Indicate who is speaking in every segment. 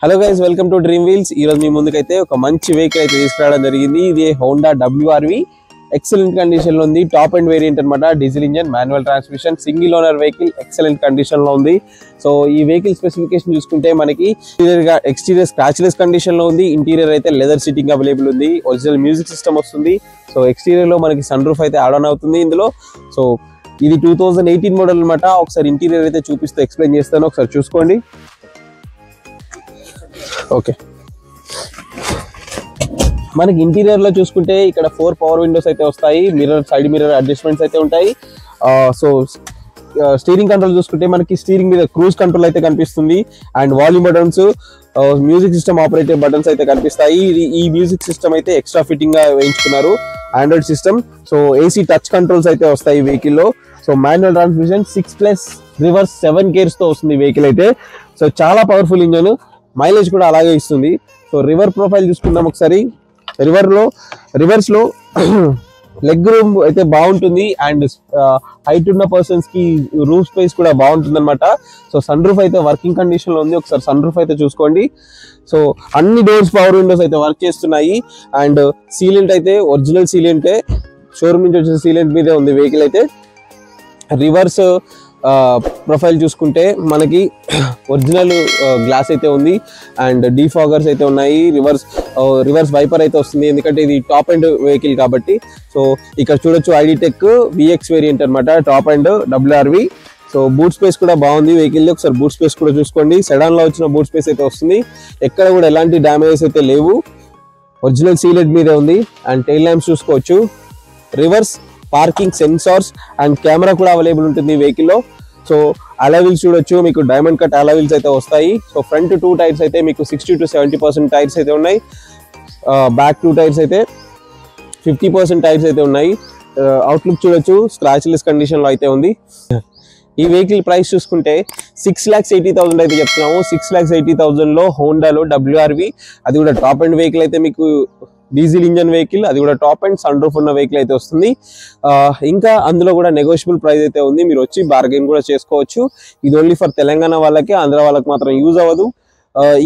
Speaker 1: Hello guys, welcome to dream wheels. ఈ రోజు మీ ముందుకైతే ఒక మంచి వెహికల్ అయితే తీసుకురావడం జరిగింది. ఇది హోండా WRV ఎక్సలెంట్ కండిషన్ లో ఉంది. టాప్ అండ్ వేరియంట్ అన్నమాట. Diesel engine, manual transmission, single owner vehicle, excellent condition లో ఉంది. సో ఈ వెహికల్ స్పెసిఫికేషన్ చూసుకుంటే మనకి ఎక్స్టీరియర్ స్క్రాచ్లెస్ కండిషన్ లో ఉంది. ఇంటీరియర్ అయితే లెదర్ సీటింగ్ అవైలబుల్ ఉంది. ఒరిజినల్ మ్యూజిక్ సిస్టమ్ వస్తుంది. సో ఎక్స్టీరియర్ లో మనకి సన్ రూఫ్ అయితే యాడ్ ఆన్ అవుతుంది ఇందులో. సో ఇది 2018 మోడల్ అన్నమాట. ఒకసారి ఇంటీరియర్ అయితే చూపిస్తూ ఎక్స్ప్లెయిన్ చేస్తాను, ఒకసారి చూసుకోండి. ఓకే, మనకి ఇంటీరియర్ లో చూసుకుంటే ఇక్కడ 4 పవర్ విండోస్ అయితే వస్తాయి. సైడ్ మిర్రర్ అడ్జస్ట్మెంట్స్ అయితే ఉంటాయి. సో స్టీరింగ్ కంట్రోల్ చూసుకుంటే మనకి స్టీరింగ్ మీద క్రూజ్ కంట్రోల్ అయితే కనిపిస్తుంది. And volume buttons, music system operative buttons అయితే కనిపిస్తాయి. ఈ మ్యూజిక్ సిస్టమ్ అయితే ఎక్స్ట్రా ఫిట్టింగ్ గా వేయించుకున్నారు. Android system. So AC touch controls అయితే వస్తాయి వెహికల్ లో. So manual transmission 6+ reverse 7 gears తో వస్తుంది వెహికల్ అయితే. సో చాలా పవర్ఫుల్ ఇంజన్, మైలేజ్ కూడా అలాగే ఇస్తుంది. సో రివర్ ప్రొఫైల్ చూసుకుందాం ఒకసారి. రివర్స్ లో లెగ్ రూమ్ అయితే బాగుంటుంది. అండ్ హైట్ ఉన్న పర్సన్స్ కి రూఫ్ స్పేస్ కూడా బాగుంటుంది అనమాట. సో సన్ రూఫ్ అయితే వర్కింగ్ కండిషన్ లో ఉంది. ఒకసారి సన్ రూఫ్ అయితే చూసుకోండి. సో అన్ని డోర్స్ పవర్ విండోస్ అయితే వర్క్ చేస్తున్నాయి. అండ్ సీలెంట్ అయితే ఒరిజినల్ సీలెంటే, షోరూమ్ నుంచి వచ్చిన సీలెంట్ మీదే ఉంది వెహికల్ అయితే. రివర్స్ ప్రొఫైల్ చూసుకుంటే మనకి ఒరిజినల్ గ్లాస్ అయితే ఉంది. అండ్ డీఫాగర్స్ అయితే ఉన్నాయి. రివర్స్ వైపర్ అయితే వస్తుంది, ఎందుకంటే ఇది టాప్ అండ్ వెహికల్ కాబట్టి. సో ఇక్కడ చూడొచ్చు ఐడిటెక్ VX వేరియంట్ అనమాట, top and WRV. So boot space కూడా బాగుంది వెహికల్ లో. ఒకసారి బూట్ స్పేస్ కూడా చూసుకోండి. సెడాన్ లో వచ్చిన బూట్ స్పేస్ అయితే వస్తుంది. ఎక్కడ కూడా ఎలాంటి డ్యామేజెస్ అయితే లేవు. ఒరిజినల్ సీలెడ్ మీదే ఉంది. అండ్ టైల్ ల్యాంప్స్ చూసుకోవచ్చు. Reverse parking sensors and camera కూడా అవైలబుల్ ఉంటుంది వెహికల్ లో. సో అలవిల్స్ చూడొచ్చు, మీకు డైమండ్ కట్ అలవిల్స్ అయితే వస్తాయి. సో ఫ్రంట్ 2 టైర్స్ అయితే మీకు 60 to 70% టైర్స్ అయితే ఉన్నాయి. బ్యాక్ 2 టైర్స్ అయితే 50% టైర్స్ అయితే ఉన్నాయి. అవుట్లుక్ చూడొచ్చు, స్క్రాచ్లెస్ కండిషన్ లో అయితే ఉంది. ఈ వెహికల్ ప్రైస్ చూసుకుంటే 6,80,000 అయితే చెప్తున్నాము. 6,80,000 లో హోండాలో WRV, అది కూడా టాప్ అండ్ వెహికల్ అయితే మీకు డీజిల్ ఇంజన్ వెహికల్, అది కూడా టాప్ అండ్ సన్ రూఫ్ ఉన్న వెహికల్ అయితే వస్తుంది. ఇంకా అందులో కూడా నెగోషియబుల్ ప్రైస్ అయితే ఉంది. మీరు వచ్చి బార్గెన్ కూడా చేసుకోవచ్చు. ఇది ఓన్లీ ఫర్ తెలంగాణ వాళ్ళకి, ఆంధ్ర వాళ్ళకి మాత్రం యూజ్ అవ్వదు.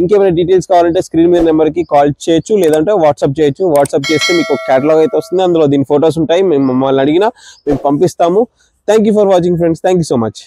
Speaker 1: ఇంకేమైనా డీటెయిల్స్ కావాలంటే స్క్రీన్ మీద నెంబర్కి కాల్ చేయొచ్చు, లేదంటే వాట్సాప్ చేయొచ్చు. వాట్సాప్ చేస్తే మీకు క్యాటలాగ్ అయితే వస్తుంది. అందులో దీని ఫొటోస్ ఉంటాయి. మేము మమ్మల్ని అడిగినా మేము పంపిస్తాము. Thank you for watching friends. Thank you so much.